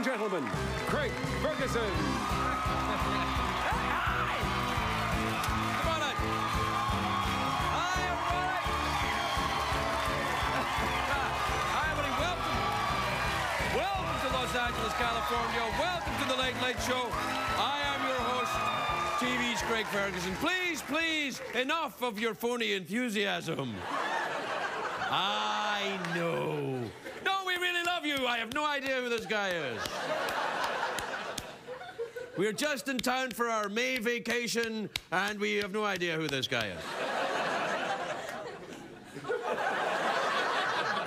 and gentlemen, Craig Ferguson. Hi! Come on in. Hi, everybody. Hi, everybody. Welcome. Welcome to Los Angeles, California. Welcome to the Late Late Show. I am your host, TV's Craig Ferguson. Please, please, enough of your phony enthusiasm. I know. No, we really love you. I have no idea who this guy is. We're just in town for our May vacation, and we have no idea who this guy is.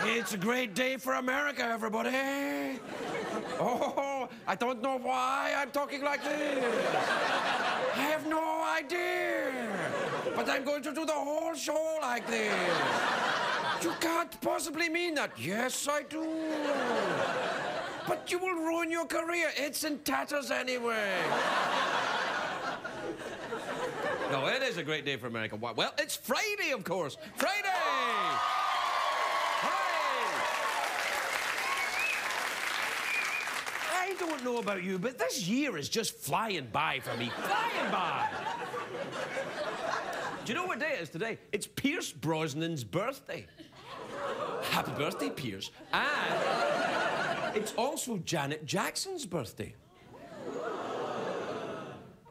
It's a great day for America, everybody. Oh, I don't know why I'm talking like this. I have no idea. But I'm going to do the whole show like this. You can't possibly mean that. Yes, I do. But you will ruin your career. It's in tatters anyway. No, it is a great day for America. Well, it's Friday, of course. Friday! I don't know about you, but this year is just flying by for me. Flying by! Do you know what day it is today? It's Pierce Brosnan's birthday. Happy birthday, Pierce. And it's also Janet Jackson's birthday.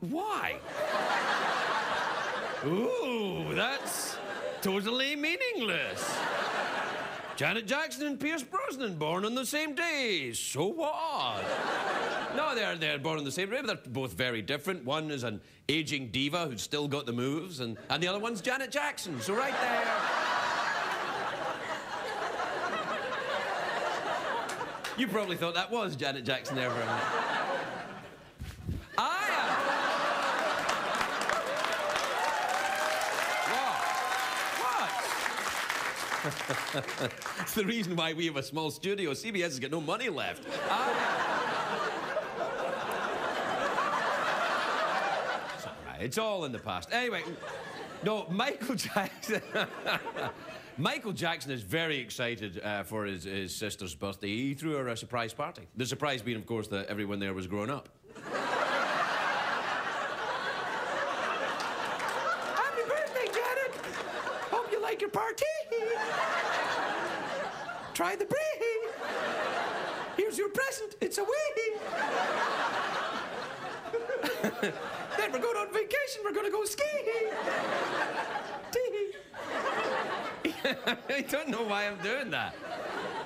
Why? Ooh, that's totally meaningless. Janet Jackson and Pierce Brosnan born on the same day. So what? No, they're born on the same day, but they're both very different. One is an aging diva who's still got the moves, and the other one's Janet Jackson. So right there. You probably thought that was Janet Jackson there for a minute. It's the reason why we have a small studio. CBS has got no money left. It's all right. It's all in the past. Anyway, no, Michael Jackson... Michael Jackson is very excited for his sister's birthday. He threw her a surprise party. The surprise being, of course, that everyone there was grown up. Happy birthday, Janet! Hope you like your party. Try the brie. Here's your present. It's a wee. Then we're going on vacation. We're going to go skiing. I don't know why I'm doing that.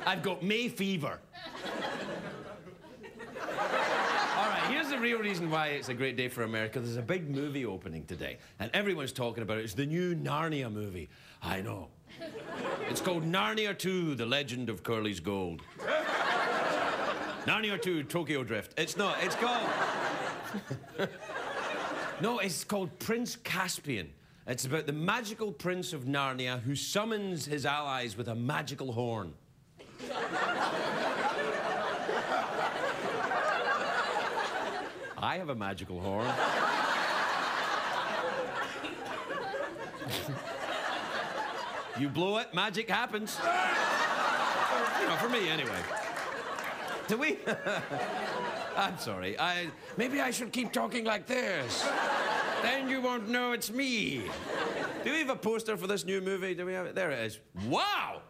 I've got May fever. All right, here's the real reason why it's a great day for America. There's a big movie opening today, and everyone's talking about it. It's the new Narnia movie. I know. It's called Narnia 2, The Legend of Curly's Gold. Narnia 2, Tokyo Drift. It's not. It's called... No, it's called Prince Caspian. It's about the magical prince of Narnia who summons his allies with a magical horn. I have a magical horn. You blow it, magic happens. You know, for me, anyway. Do we? I'm sorry. Maybe I should keep talking like this. Then you won't know it's me. Do we have a poster for this new movie? Do we have it? There it is. Wow!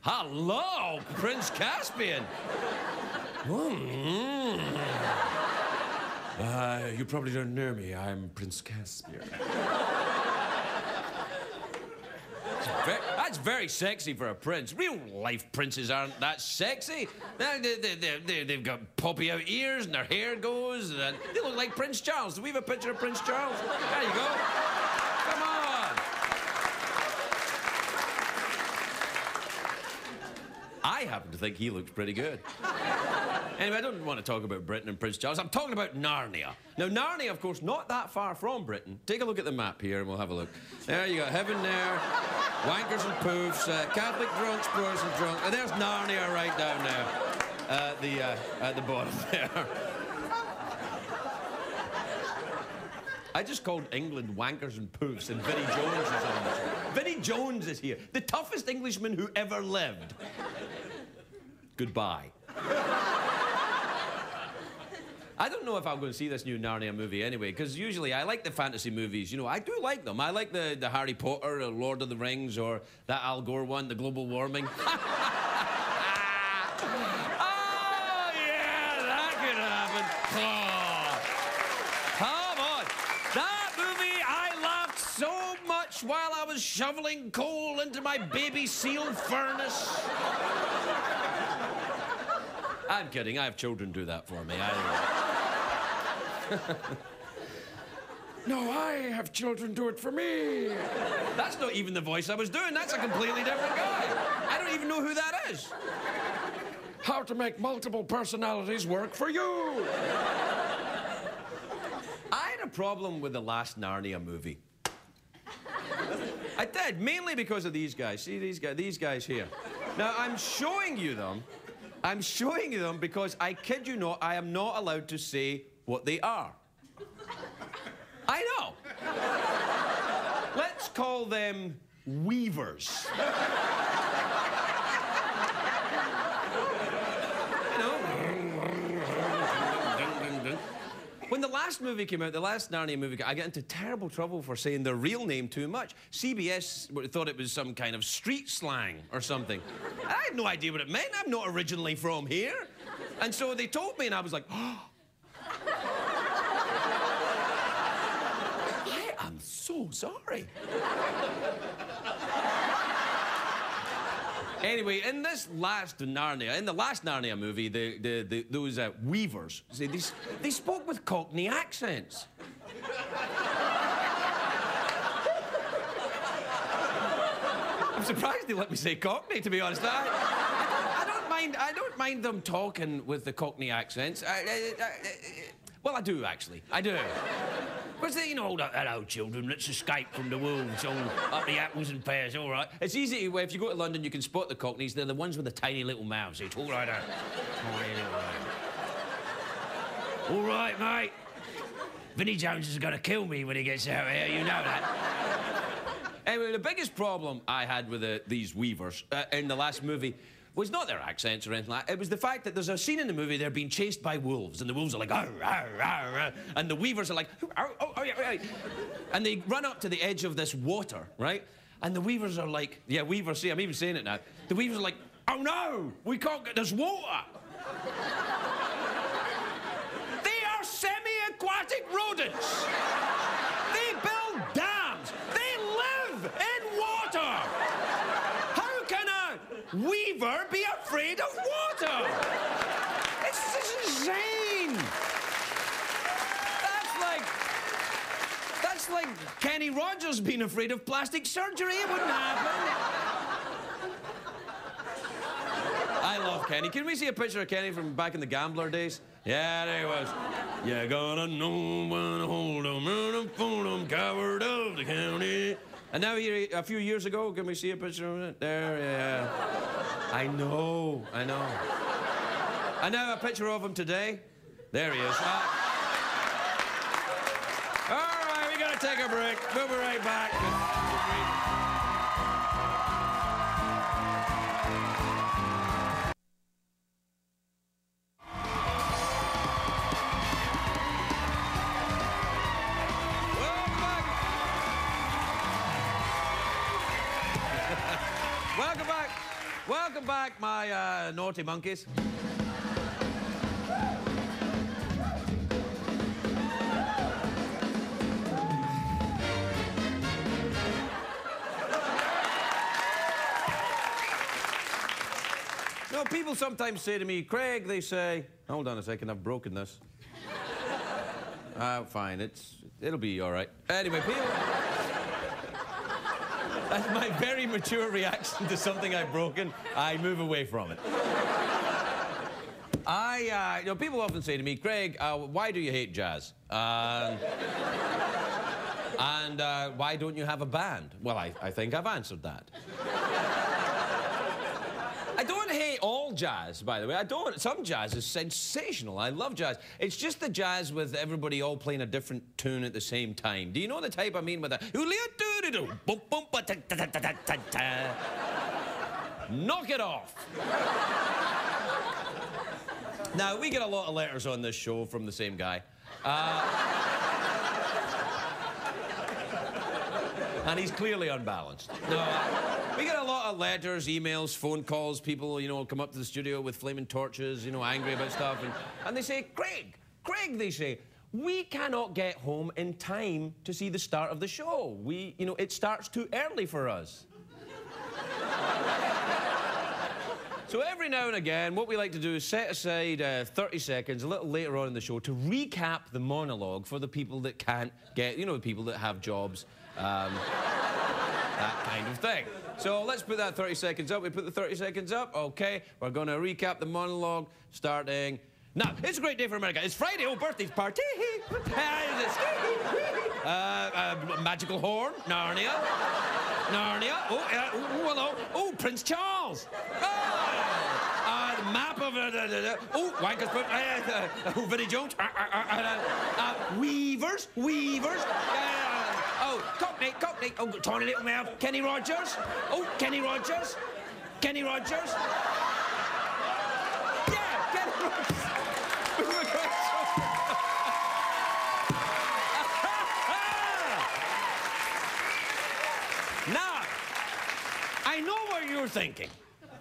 Hello, Prince Caspian. You probably don't know me. I'm Prince Caspian. That's very sexy for a prince. Real-life princes aren't that sexy. They've got poppy-out ears and their hair goes. And they look like Prince Charles. Do we have a picture of Prince Charles? There you go. Come on. I happen to think he looks pretty good. Anyway, I don't want to talk about Britain and Prince Charles. I'm talking about Narnia. Now, Narnia, of course, not that far from Britain. Take a look at the map here and we'll have a look. There you got heaven there, wankers and poofs, Catholic drunks, Protestant drunks. And there's Narnia right down there at the bottom there. I just called England wankers and poofs, and Vinnie Jones is on the show. Vinnie Jones is here, the toughest Englishman who ever lived. Goodbye. I don't know if I'm going to see this new Narnia movie anyway, because usually I like the fantasy movies. You know, I do like them. I like the Harry Potter, or Lord of the Rings, or that Al Gore one, the global warming. Oh, yeah, that could happen. Oh, come on. That movie, I laughed so much while I was shoveling coal into my baby seal furnace. I'm kidding. I have children do that for me. No, I have children do it for me. That's not even the voice I was doing. That's a completely different guy. I don't even know who that is. How to make multiple personalities work for you. I had a problem with the last Narnia movie. I did, mainly because of these guys. See these guys here. Now, I'm showing you them. I'm showing you them because, I kid you not, I am not allowed to say what they are. I know. Let's call them weavers. You know. When the last movie came out, the last Narnia movie, I got into terrible trouble for saying their real name too much. CBS thought it was some kind of street slang or something. I had no idea what it meant. I'm not originally from here. And so they told me, and I was like, oh. I am so sorry. Anyway, in the last Narnia movie, those weavers, see, they spoke with Cockney accents. I'm surprised they let me say Cockney, to be honest. I don't mind them talking with the Cockney accents. Well, I do, actually. I do. Because they, you know, hello, children, let's escape from the wolves, all up the apples and pears, all right? It's easy, if you go to London, you can spot the Cockneys. They're the ones with the tiny little mouths. They talk like that. All right, mate. Vinnie Jones is going to kill me when he gets out here, you know that. Anyway, the biggest problem I had with these weavers in the last movie was not their accents or anything like that. It was the fact that there's a scene in the movie they're being chased by wolves, and the wolves are like, arr, arr, arr, arr, and the weavers are like, arr, oh, oh, yeah, and they run up to the edge of this water, right? And the weavers are like, yeah, weavers, see, I'm even saying it now. The weavers are like, oh no, we can't get, there's water. They are semi-aquatic rodents. They build dams. They live in water. How can a weaver be afraid of water? It's insane. That's like Kenny Rogers being afraid of plastic surgery. It wouldn't happen. I love Kenny. Can we see a picture of Kenny from back in the Gambler days? Yeah, there he was. You're gonna know when to hold 'em and fold 'em, coward of the county. And now here, a few years ago, can we see a picture of it? There, yeah. I know. And now a picture of him today. There he is. All right, we gotta take a break. We'll be right back. Welcome back, my naughty monkeys. You know, people sometimes say to me, Craig, they say, hold on a second, I've broken this. Fine, it'll be all right. Anyway, people... That's my very mature reaction to something I've broken. I move away from it. You know, people often say to me, Craig, why do you hate jazz? And why don't you have a band? Well, I think I've answered that. I don't hate all jazz, by the way. I don't. Some jazz is sensational. I love jazz. It's just the jazz with everybody all playing a different tune at the same time. Do you know the type I mean with that? Knock it off. Now, we get a lot of letters on this show from the same guy. And he's clearly unbalanced. No, we get a lot of letters, emails, phone calls, people, you know, come up to the studio with flaming torches, you know, angry about stuff. And they say, Craig, they say, we cannot get home in time to see the start of the show. You know, it starts too early for us. So every now and again, what we like to do is set aside 30 seconds, a little later on in the show, to recap the monologue for the people that can't get, you know, the people that have jobs, that kind of thing. So let's put that 30 seconds up. We put the 30 seconds up. Okay, we're going to recap the monologue starting now. It's a great day for America. It's Friday. Oh, birthday party. Magical horn. Narnia. Oh, hello. Oh, Prince Charles. The map of... oh, Wanker's put... oh, Vinnie Jones. Weavers. Oh, Cockney. Oh, tiny little mouth. Kenny Rogers. Oh, Kenny Rogers. Yeah, Kenny Rogers. Now, I know what you're thinking.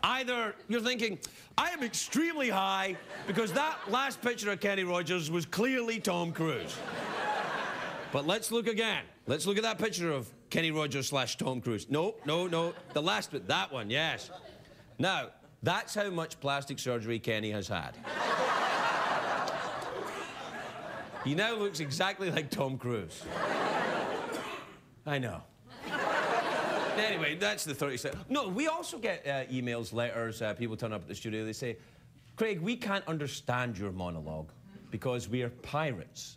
Either you're thinking, I am extremely high because that last picture of Kenny Rogers was clearly Tom Cruise. But let's look again. Let's look at that picture of Kenny Rogers / Tom Cruise. No. The last bit, that one, yes. Now, that's how much plastic surgery Kenny has had. He now looks exactly like Tom Cruise. I know. Anyway, that's the 30 seconds. No, we also get emails, letters, people turn up at the studio, they say, Craig, we can't understand your monologue because we are pirates.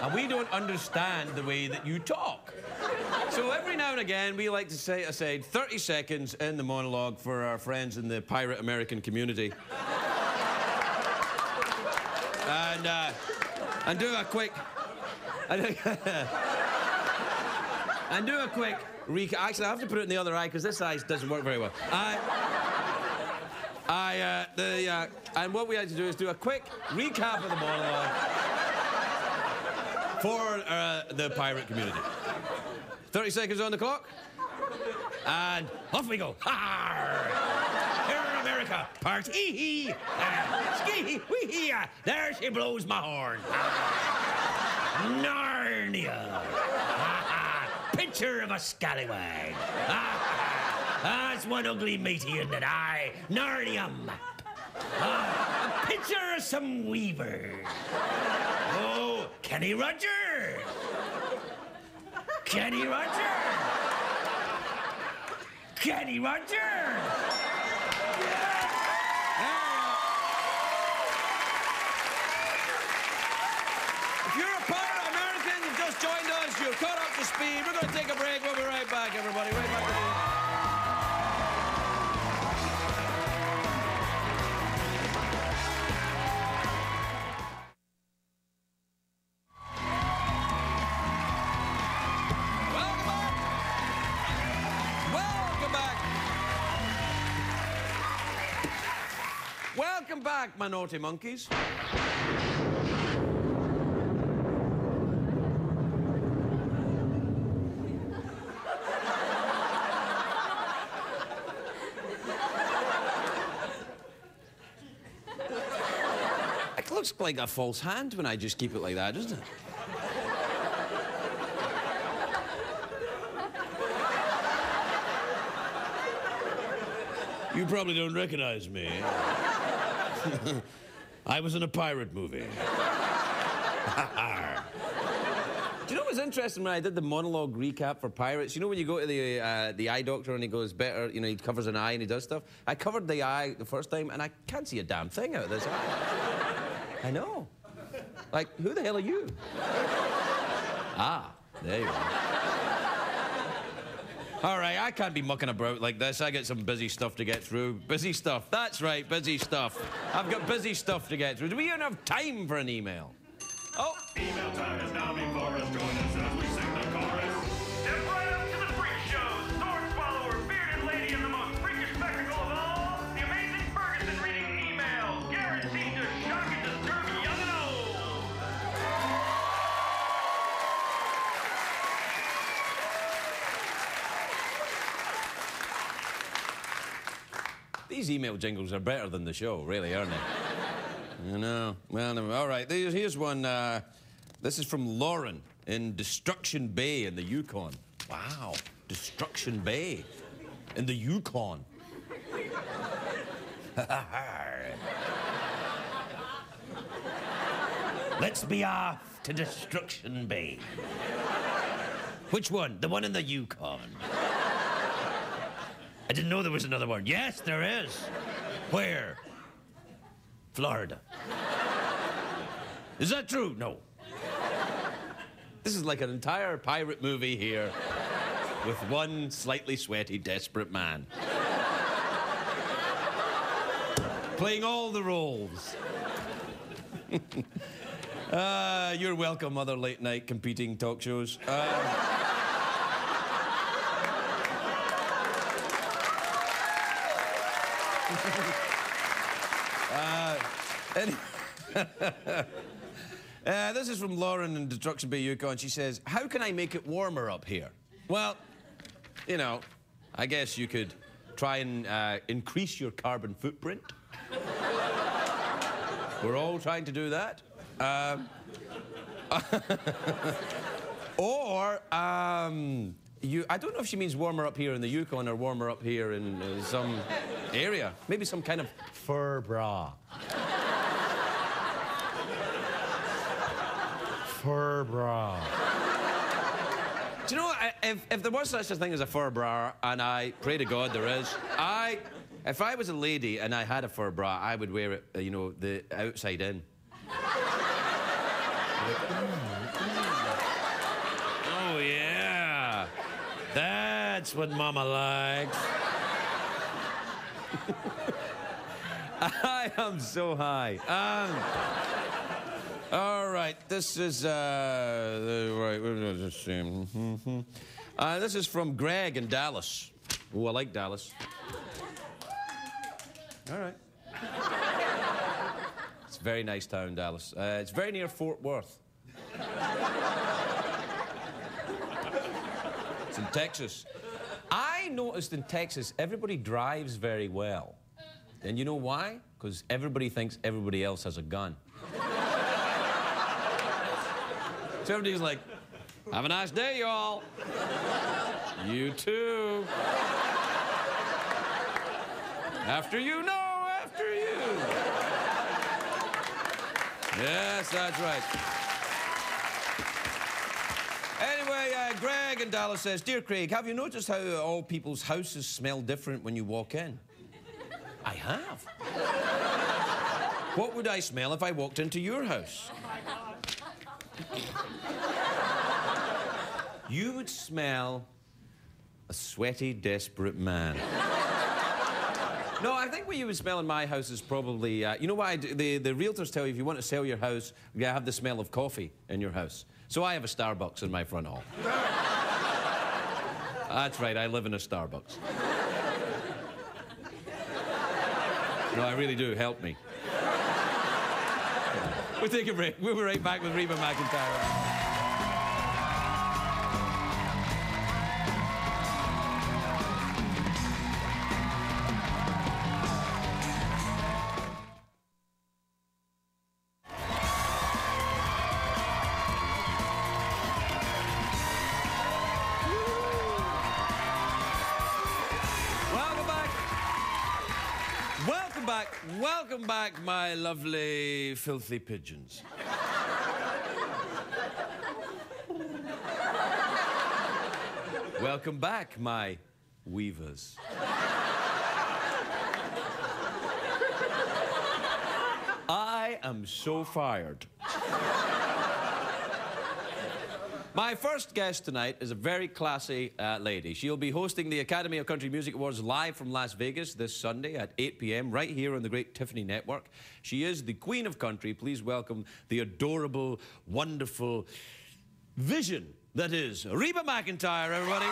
And we don't understand the way that you talk. So every now and again, we like to set aside 30 seconds in the monologue for our friends in the pirate American community. And do a quick... And do a quick recap. Actually, I have to put it in the other eye because this eye doesn't work very well. And what we had to do is do a quick recap of the monologue for the pirate community. 30 seconds on the clock. And off we go. Here in America, party-hee, ski-hee, there she blows my horn. Narnia. Picture of a scallywag. That's one ugly matey in that eye. Narnia map. A picture of some weavers. Oh, Kenny Rogers. Kenny Rogers. Kenny Rogers. If you're a pirate American, you've just joined us, you're caught up to speed. We're going to take a break. We'll be right back, everybody. Right back to you. Welcome back, my naughty monkeys. It looks like a false hand when I just keep it like that, doesn't it? You probably don't recognize me. I was in a pirate movie. Do you know what was interesting when I did the monologue recap for pirates? You know when you go to the eye doctor and he goes, better, you know, he covers an eye and he does stuff? I covered the eye the first time and I can't see a damn thing out of this eye. I know. Like, who the hell are you? Ah, there you are. All right, I can't be mucking about like this. I got some busy stuff to get through. Busy stuff. That's right, busy stuff. I've got busy stuff to get through. Do we even have time for an email? Oh. Email time is now before us. Join us as we sing the chorus. Step right up to the freak show. Sword follower, bearded lady, and the most freakish spectacle of all, the These email jingles are better than the show, really, aren't they? You know. Well, all right. Here's one. This is from Lauren in Destruction Bay in the Yukon. Wow. Destruction Bay in the Yukon. Let's be off to Destruction Bay. Which one? The one in the Yukon. I didn't know there was another one. Yes, there is. Where? Florida. Is that true? No. This is like an entire pirate movie here with one slightly sweaty, desperate man. Playing all the roles. You're welcome, other late-night competing talk shows. This is from Lauren in Destruction Bay, Yukon. She says, how can I make it warmer up here? Well, you know, I guess you could try and increase your carbon footprint. We're all trying to do that. Or, I don't know if she means warmer up here in the Yukon or warmer up here in some area. Maybe some kind of fur bra. Fur bra. Do you know, if there was such a thing as a fur bra, and I pray to God there is, if I was a lady and I had a fur bra, I would wear it, you know, the outside in. Oh, yeah. That's what Mama likes. I am so high. All right, this is, this is from Greg in Dallas. Oh, I like Dallas. All right. It's a very nice town, Dallas. It's very near Fort Worth. It's in Texas. I noticed in Texas, everybody drives very well. And you know why? Because everybody thinks everybody else has a gun. So everybody's like, have a nice day, y'all. You too. After you know, after you. Yes, that's right. Anyway, Greg in Dallas says, Dear Craig, have you noticed how all people's houses smell different when you walk in? I have. What would I smell if I walked into your house? You would smell a sweaty, desperate man. No, I think what you would smell in my house is probably... you know why? The realtors tell you if you want to sell your house, you have the smell of coffee in your house. So I have a Starbucks in my front hall. That's right, I live in a Starbucks. No, I really do. Help me. We'll take a break. We'll be right back with Reba McEntire. Welcome back, my lovely, filthy pigeons. Welcome back, my weavers. I am so fired. My first guest tonight is a very classy lady. She'll be hosting the Academy of Country Music Awards live from Las Vegas this Sunday at 8 p.m. right here on the great Tiffany Network. She is the Queen of Country. Please welcome the adorable, wonderful vision that is Reba McEntire, everybody.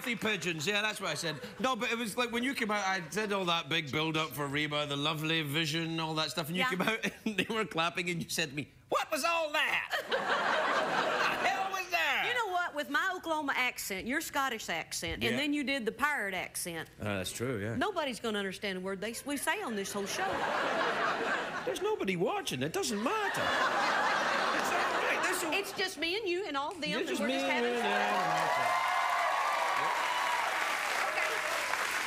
filthy pigeons. Yeah, that's what I said. No, but it was like when you came out, I did all that big build-up for Reba, the lovely vision, all that stuff, and you came out and they were clapping, and you said to me, "What was all that? What the hell was that?" You know what? With my Oklahoma accent, your Scottish accent, and then you did the pirate accent. That's true, yeah. Nobody's going to understand a word we say on this whole show. There's nobody watching. It doesn't matter. It's all right. It's just me and you and all them, and It's we're just having fun.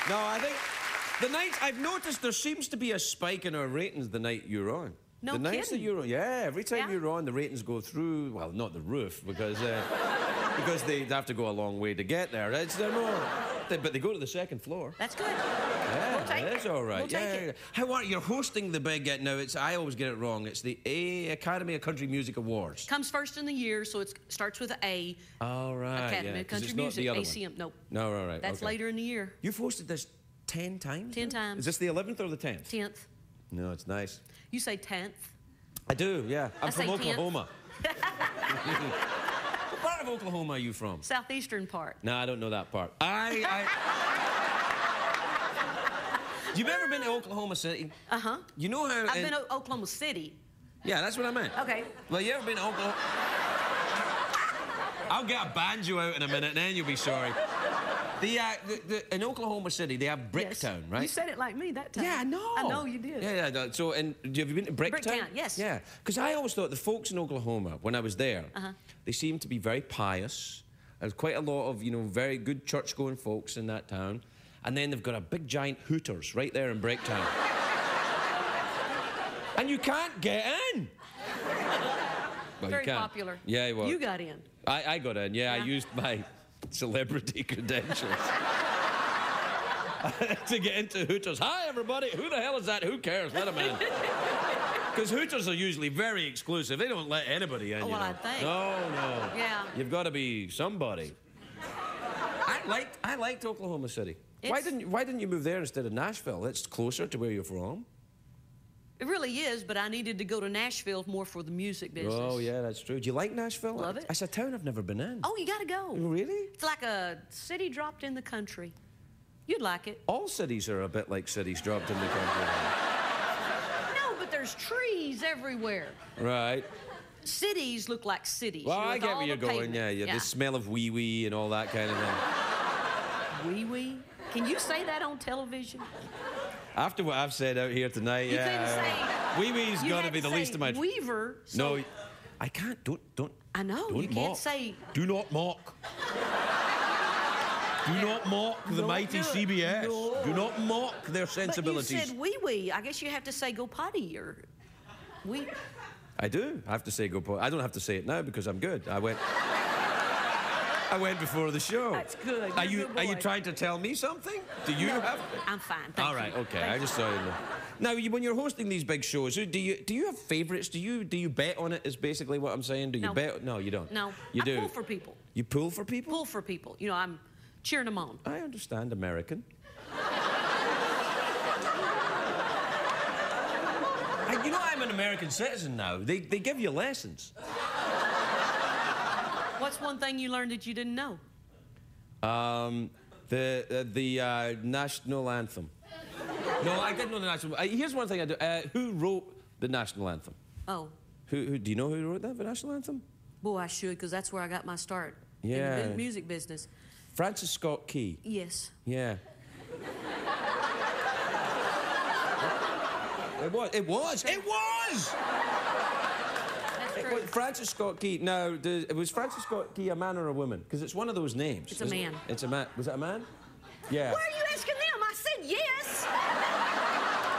No, I think the nights I've noticed there seems to be a spike in our ratings the night you're on. No the nights that kidding. you're on, yeah. Every time you're on, the ratings go through. Well, not the roof because they have to go a long way to get there. But they go to the second floor. That's good. Yeah, We'll take that's it. all right. We'll take yeah. it. How are you hosting the big? Now I always get it wrong. It's the Academy of Country Music Awards. Comes first in the year, so it starts with an A. All right. Academy of 'cause Country it's not Music, the other ACM. one. Nope. No, all right. That's okay. later in the year. You've hosted this 10 times? 10 now? times. Is this the 11th or the 10th? 10th. No, it's nice. You say 10th. I do, yeah. I'm I from say 10th. Oklahoma. What part of Oklahoma are you from? Southeastern part. No, I don't know that part. You've ever been to Oklahoma City? Uh-huh. You know how... I've been to Oklahoma City. Yeah, that's what I meant. Okay. Well, you ever been to Oklahoma... I'll get a banjo out in a minute, and then you'll be sorry. In Oklahoma City, they have Bricktown, right? You said it like me that time. Yeah, I know. I know you did. Yeah. So, have you been to Bricktown? Bricktown, yes. Yeah, because I always thought the folks in Oklahoma, when I was there, they seemed to be very pious. There's quite a lot of, very good church-going folks in that town. And then they've got a big, giant Hooters right there in Bricktown. And you can't get in. Well, Very you can. popular. Yeah, well. You got in. I got in, yeah. I used my celebrity credentials. to get into Hooters. Hi, everybody. Who the hell is that? Who cares? Let them in. Because Hooters are usually very exclusive. They don't let anybody in, Oh, well, I think. No. Yeah. You've got to be somebody. I liked Oklahoma City. Why didn't you move there instead of Nashville? It's closer to where you're from. It really is, but I needed to go to Nashville more for the music business. Oh, yeah, that's true. Do you like Nashville? Love it. It's a town I've never been in. Oh, you got to go. Really? It's like a city dropped in the country. You'd like it. All cities are a bit like cities dropped in the country. No, but there's trees everywhere. Right. Cities look like cities. Well, I with get all where you're the going, pavement. yeah. The smell of wee-wee and all that kind of thing. Wee-wee? Can you say that on television? After what I've said out here tonight, You couldn't say... wee-wee's got to be the least of my... Weaver. So No, I can't. Don't. I know, Don't you mock. can't say... Do not mock. Do not mock the Don't mighty do it. CBS. No. Do not mock their sensibilities. But you said wee-wee. I guess you have to say go potty or... Wee... I do. I have to say go potty. I don't have to say it now because I'm good. I went before the show. That's good. Are You're a you good are you boy. trying to tell me something? Do you have? I'm fine. Thank All right. you. Okay. Thank I you. just saw you. Now, when you're hosting these big shows, do you have favourites? Do you bet on it? Is basically what I'm saying. Do you No. bet? No, you don't. No. You do. I pull for people. You pull for people? Pull for people. You know, I'm cheering them on. I understand American. I'm an American citizen now. They give you lessons. What's one thing you learned that you didn't know? The national anthem. No, I didn't know the national. Here's one thing I do. Who wrote the national anthem? Oh. Who do you know who wrote that? The national anthem? Boy, I should, because that's where I got my start. Yeah. In the music business. Francis Scott Key. Yes. Yeah. It was. That's true. Francis Scott Key. Now, was Francis Scott Key a man or a woman? Because it's one of those names. It's a man. It's a man. Was it a man? Yeah. Why are you asking them? I said yes.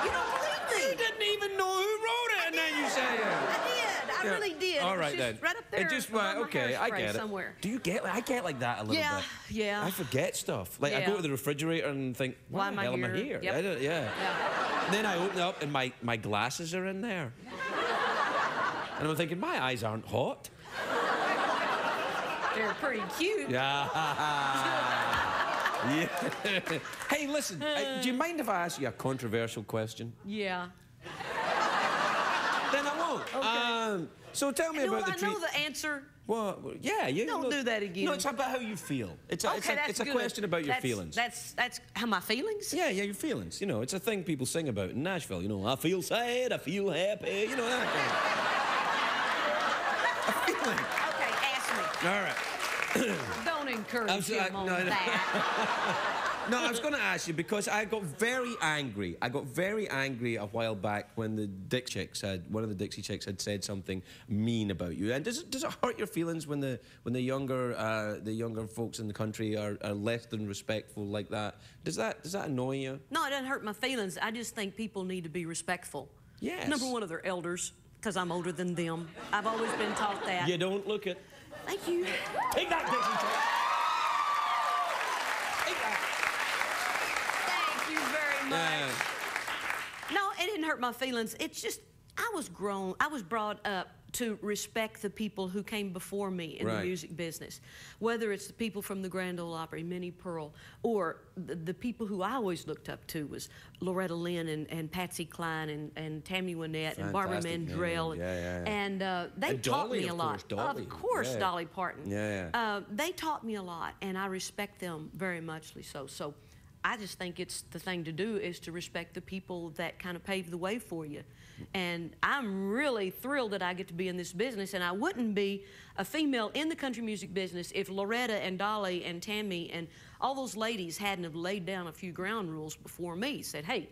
You don't believe me. You didn't even know who wrote it, and then you say it. I did. I really did. All It was right, just then. right up there. It just above my okay. I hairspray get it. somewhere. Do you get? I get like that a little Yeah, bit. yeah. I forget stuff. Like I Yeah. go to the refrigerator and think, why the hell am I here? Yep. I don't, yeah. Yeah. And then I open it up and my glasses are in there. And I'm thinking, my eyes aren't hot. They're pretty cute. Yeah. Yeah. Hey, listen, do you mind if I ask you a controversial question? Yeah. Then I won't. Okay. So tell me Well, about the I treat. know the answer. Well, yeah, you Don't do that again. No, it's about how you feel. It's a, Okay, that's it's a good. question about your feelings. That's how my feelings? Yeah, your feelings. You know, it's a thing people sing about in Nashville. You know, I feel sad, I feel happy. You know that kind of. A feeling. Okay, ask me. All right. Don't encourage him on no. that. No, I was going to ask you because I got very angry. I got very angry a while back when one of the Dixie Chicks had said something mean about you. And does it hurt your feelings when the younger folks in the country are less than respectful like that? Does that annoy you? No, it doesn't hurt my feelings. I just think people need to be respectful. Yes. Number one of their elders, because I'm older than them. I've always been taught that. You don't look it. Thank you. Take that, Dixie Chick. Take that. Thank you very much. No, it didn't hurt my feelings. It's just, I was brought up to respect the people who came before me in the music business. Whether it's the people from the Grand Ole Opry, Minnie Pearl, or the people who I always looked up to was Loretta Lynn and Patsy Cline and Tammy Wynette and Barbara Mandrell. And they taught me a lot. Of course, Dolly Parton. They taught me a lot, and I respect them very muchly so. So I just think it's the thing to do is to respect the people that kind of paved the way for you. And I'm really thrilled that I get to be in this business, and I wouldn't be a female in the country music business if Loretta and Dolly and Tammy and all those ladies hadn't have laid down a few ground rules before me. Said, hey,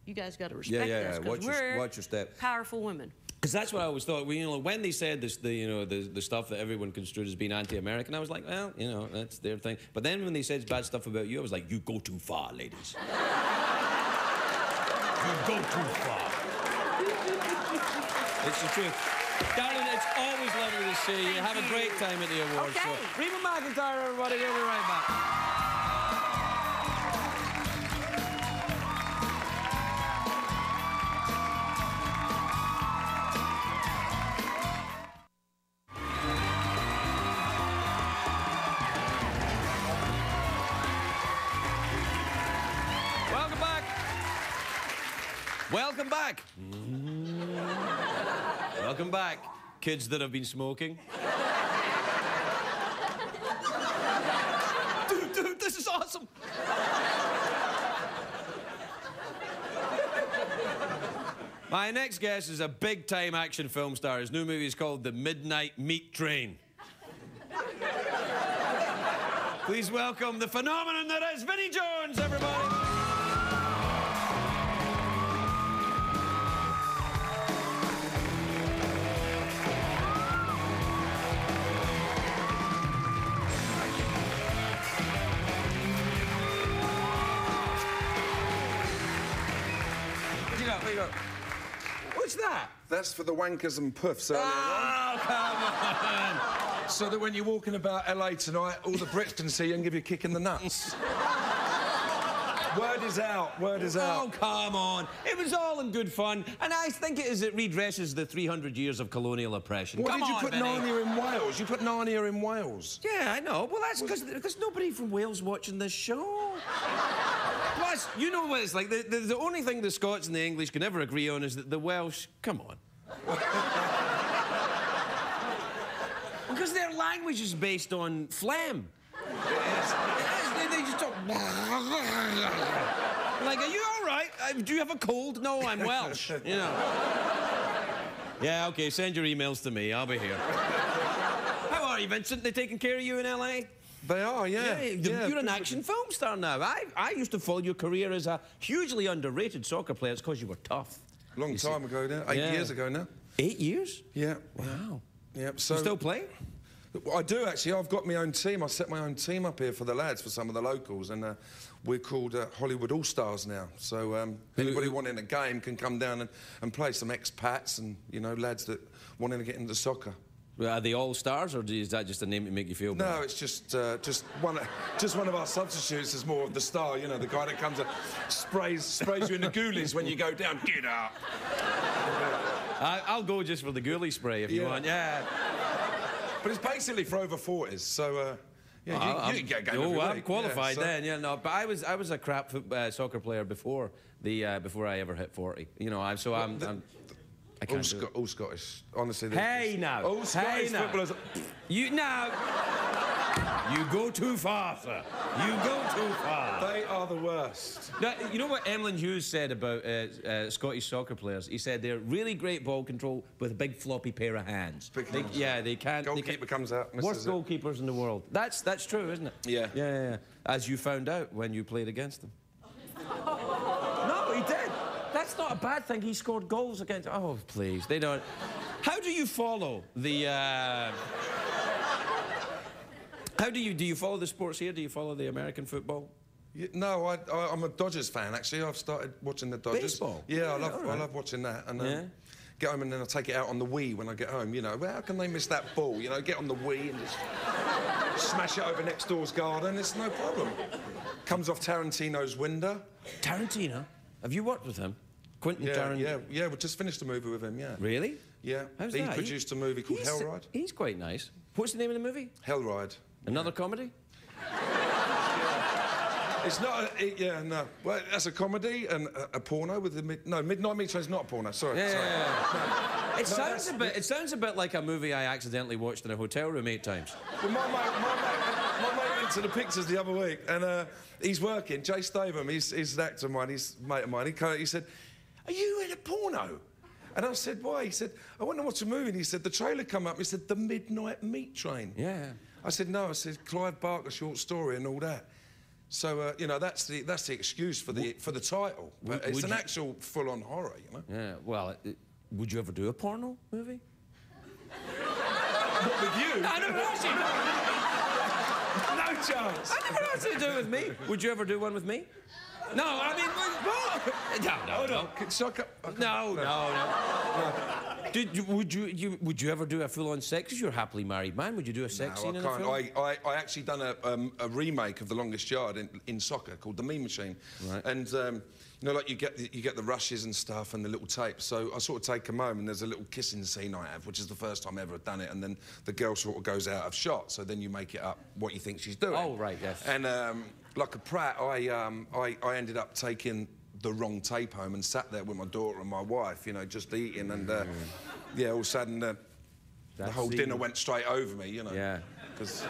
you guys got to respect us because we're watch your step. Powerful women. Because that's what I always thought. When they said this, the stuff that everyone construed as being anti-American, I was like, well, that's their thing. But then when they said bad stuff about you, I was like, you go too far, ladies. You go too far. It's the truth. Darling, it's always lovely to see you. Have a great time at the awards show. Reba McEntire, everybody. We'll be right back. Welcome back. Welcome back, kids that have been smoking. Dude, this is awesome. My next guest is a big-time action film star. His new movie is called The Midnight Meat Train. Please welcome the phenomenon that is Vinnie Jones, everybody. What you got? What's that? That's for the wankers and puffs. Oh, come on. So that when you're walking about LA tonight, all the Brits can see you and give you a kick in the nuts. Word is out. Word is out. Oh, come on. It was all in good fun. And I think it redresses the 300 years of colonial oppression. Why Come did you on, put Vinnie. Narnia in Wales? You put Narnia in Wales. Yeah, I know. Well, that's because nobody from Wales watching this show. Plus, you know what it's like. The only thing the Scots and the English can ever agree on is that the Welsh... Come on. Because their language is based on phlegm. They just talk... Like, are you all right? Do you have a cold? No, I'm Welsh, you know. Yeah, OK, send your emails to me. I'll be here. How are you, Vincent? They taking care of you in L.A.? They are, yeah. You're an action film star now. I used to follow your career as a hugely underrated soccer player. It's because you were tough. Long time ago now. 8 years ago now. 8 years? Yeah. Wow. Yeah, so... You still play? I do, actually. I've got my own team. I set my own team up here for the lads, for some of the locals, and we're called Hollywood All-Stars now. So anybody wanting a game can come down and play. Some expats and, lads that wanting to get into soccer. Are they all-stars, or is that just a name to make you feel better? No, it's just one of our substitutes is more of the star, the guy that comes and sprays you in the ghoulies when you go down. Get up! I'll go just for the ghoulie spray if you want, yeah. But it's basically for over 40s, so you can get a game every week. I'm qualified then, no. But I was a crap soccer player before I ever hit 40. I can't do it. All Scottish. Honestly. Hey now. All Scottish footballers. You now. You go too far, sir. You go too far. They are the worst. Now, you know what Emlyn Hughes said about Scottish soccer players? He said they're really great ball control with a big floppy pair of hands. Yeah, they can't. Goalkeeper comes out. Worst goalkeepers in the world. That's true, isn't it? Yeah. Yeah. As you found out when you played against them. No, he did. That's not a bad thing. He scored goals against. Oh, please, they don't. How do you follow the? How do you follow the sports here? Do you follow the American football? Yeah, no, I'm a Dodgers fan, actually. I've started watching the Dodgers. Baseball? Yeah, I love watching that. And get home and then I take it out on the Wii when I get home, you know. Well, how can they miss that ball? You know, get on the Wii and just smash it over next door's garden. It's no problem. Comes off Tarantino's window. Tarantino? Have you worked with him? Quentin Tarantino? Yeah, we just finished a movie with him, yeah. Really? Yeah. How's he that? produced a movie called Hellride. He's quite nice. What's the name of the movie? Hellride. Another comedy? It's not no. Well, that's a comedy and a porno with the Midnight Meat Train's not a porno, sorry. Yeah. It sounds a bit like a movie I accidentally watched in a hotel room 8 times. Well, my mate went to the pictures the other week, and he's working. Jay Statham, he's an actor of mine, he's a mate of mine. He said, "Are you in a porno?" And I said, "Why?" He said, "I went to watch a movie." And he said, "The trailer come up." He said, "The Midnight Meat Train." Yeah. I said, "No." I said, "Clive Barker short story and all that." So you know, that's the excuse for the title. But it's an actual full-on horror, you know. Yeah. Well, would you ever do a porno movie? Not with you. I never asked you. No chance. I never asked you to do it with me. Would you ever do one with me? No, I mean, what? No. Would you ever do a full-on sex? Because you're a happily married man. Would you do a sex scene in a film? I actually done a remake of The Longest Yard in soccer called The Mean Machine. Right. And you know, like you get the rushes and stuff and the little tapes. So I sort of take them home and there's a little kissing scene I have, which is the first time I ever done it. And then the girl sort of goes out of shot. So then you make it up what you think she's doing. Oh right, yes. And like a prat, I ended up taking the wrong tape home and sat there with my daughter and my wife, you know, just eating, and yeah, all of a sudden the whole dinner went straight over me, you know. Yeah. Because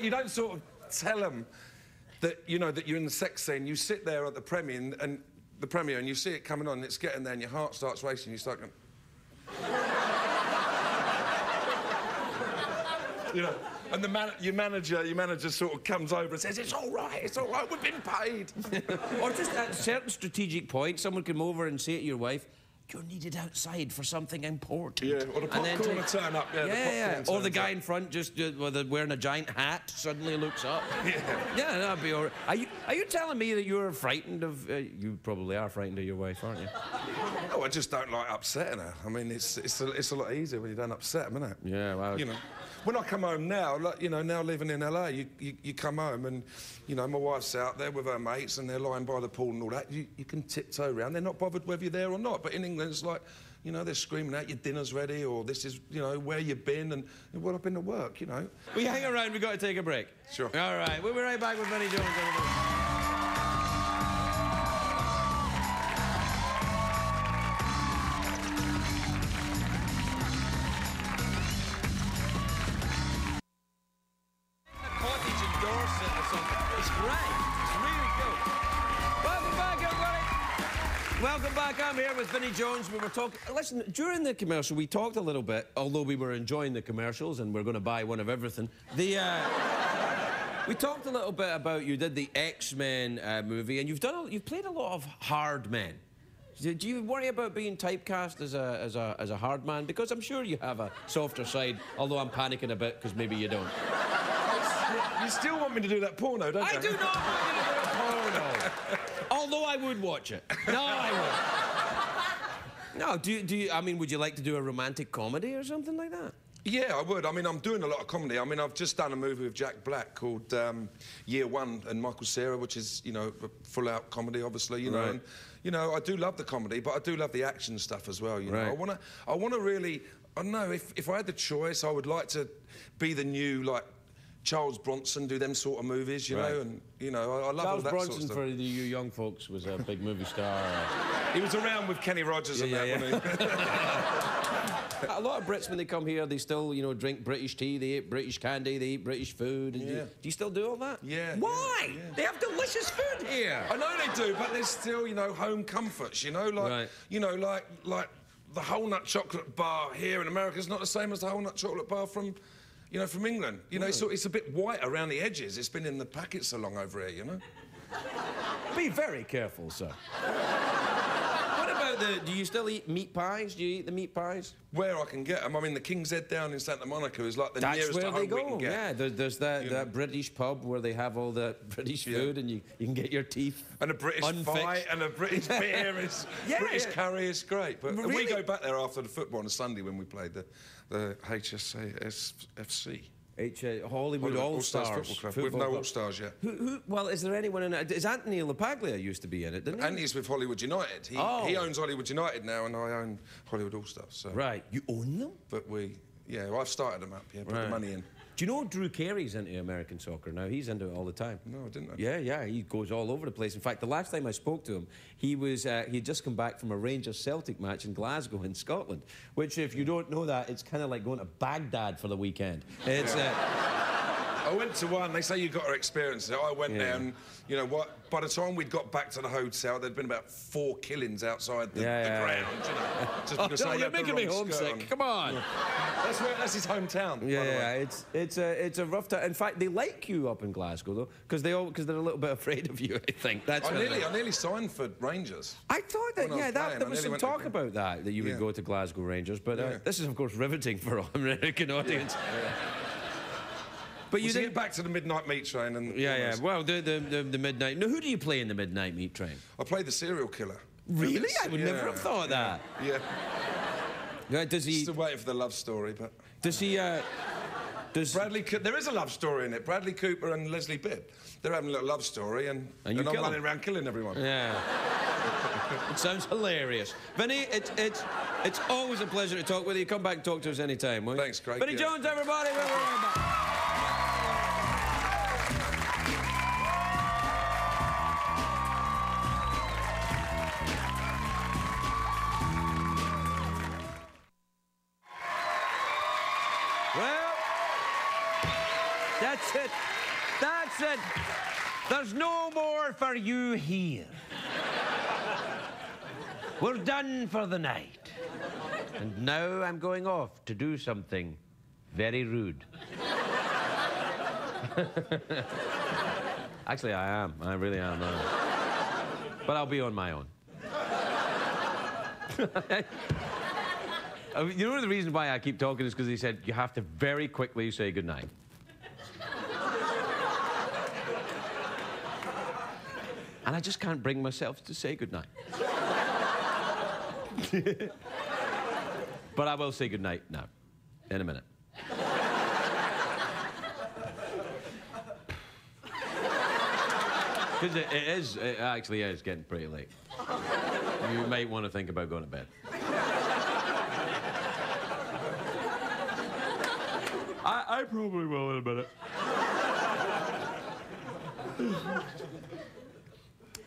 you don't sort of tell them that, you know, that you're in the sex scene. You sit there at the premiere and you see it coming on and it's getting there and your heart starts racing. You start going, you know. And your manager sort of comes over and says, it's all right, we've been paid." Or just at a certain strategic point, someone come over and say to your wife, "You're needed outside for something important." Yeah, or the popcorn will turn up. Yeah. Or the guy in front just wearing a giant hat suddenly looks up. Yeah, that'd be all right. Are you telling me that you're frightened of... you probably are frightened of your wife, aren't you? No, I just don't like upsetting her. I mean, it's a lot easier when you don't upset them, isn't it? Yeah, well... You know. When I come home now, like, you know, now living in LA, you come home and, you know, my wife's out there with her mates and they're lying by the pool and all that. You can tiptoe around. They're not bothered whether you're there or not. But in England, it's like, you know, they're screaming out, your dinner's ready, or this is, you know, where you've been, and well, I've been to work, you know. Will you hang around? We've got to take a break. Sure. All right, we'll be right back with Vinnie Jones. Welcome back. I'm here with Vinnie Jones. We were talking... Listen, during the commercial, we talked a little bit, although we were enjoying the commercials and we're going to buy one of everything. We talked a little bit about you did the X-Men movie, and you've played a lot of hard men. Do you worry about being typecast as a hard man? Because I'm sure you have a softer side, although I'm panicking a bit because maybe you don't. You still want me to do that porno, don't you? I do not want you to do a porno. Although I would watch it. No, I would. No, do you... I mean, would you like to do a romantic comedy or something like that? Yeah, I would. I mean, I'm doing a lot of comedy. I mean, I've just done a movie with Jack Black called Year One and Michael Cera, which is, you know, full-out comedy, obviously, you know. And, you know, I do love the comedy, but I do love the action stuff as well, you know. I want to really... I don't know, if I had the choice, I would like to be the new, like, Charles Bronson do them sort of movies, you know, and, you know, I love all that Charles sort of Bronson, stuff. for you young folks, was a big movie star. He was around with Kenny Rogers and that, wasn't he? A lot of Brits, when they come here, they still, you know, drink British tea, they eat British candy, they eat British food. And do you still do all that? Yeah. Why? Yeah. They have delicious food here. I know they do, but there's still, you know, home comforts, you know, like, you know, like the whole nut chocolate bar here in America is not the same as the whole nut chocolate bar from, you know, from England. You know, it's a bit white around the edges. It's been in the packet so long over here, you know. Be very careful, sir. What about do you still eat meat pies? Do you eat the meat pies? Where I can get them. I mean, the King's Head down in Santa Monica is like the nearest where to they home we go. can get. Yeah, there's that British pub where they have all the British food and you can get your teeth and a British fight and a British beer is British curry is great. But we go back there after the football on a Sunday when we played the HSAFC. Hollywood All-Stars Football Club. With no All-Stars yet. Well, is there anyone in it? Is Anthony LaPaglia used to be in it, didn't he? Anthony's with Hollywood United. He owns Hollywood United now, and I own Hollywood All-Stars. So. Right. You own them? But I've started them up, put the money in. Do you know Drew Carey's into American soccer now? He's into it all the time. No, I didn't know. Yeah, he goes all over the place. In fact, the last time I spoke to him, he'd just come back from a Rangers-Celtic match in Glasgow in Scotland, which, if you don't know that, it's kind of like going to Baghdad for the weekend. It's... I went to one. They say you've got to experience it. I went there, and you know what? By the time we'd got back to the hotel, there'd been about 4 killings outside the ground. You know, just because you're making me homesick. Come on. That's his hometown. Yeah, it's a rough time. In fact, they like you up in Glasgow though, because they're a little bit afraid of you. I think that's. I nearly signed for Rangers. I thought that. Yeah, there was some talk about that you would go to Glasgow Rangers, but this is of course riveting for our American audience. But you didn't get back to the midnight meat train and Well, the midnight. Now, who do you play in the midnight meat train? I play the serial killer. Really? I would never have thought that. Yeah. Does he? Still waiting for the love story, but does he? Does Bradley? There is a love story in it. Bradley Cooper and Leslie Bibb. They're having a little love story, and I'm running around killing everyone. Yeah. It sounds hilarious. Vinnie, it's always a pleasure to talk with you. Come back and talk to us anytime, will you? Thanks, Craig. Vinnie Jones, everybody. We're right back. Well, that's it. That's it. There's no more for you here. We're done for the night. And now I'm going off to do something very rude. Actually, I am. I really am. But I'll be on my own. You know the reason why I keep talking is because he said you have to very quickly say goodnight. And I just can't bring myself to say goodnight. But I will say goodnight now, in a minute. Because it actually is getting pretty late. You might want to think about going to bed. I probably will in a minute.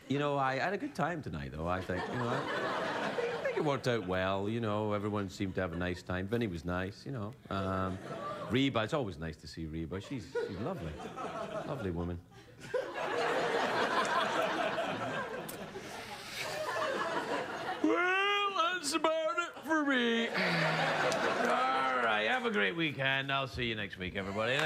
You know, I had a good time tonight, though, I think. You know, I think it worked out well, you know. Everyone seemed to have a nice time. Vinnie was nice, you know. Reba, it's always nice to see Reba. She's lovely. Lovely woman. Well, that's about it for me. All right, have a great weekend. I'll see you next week, everybody.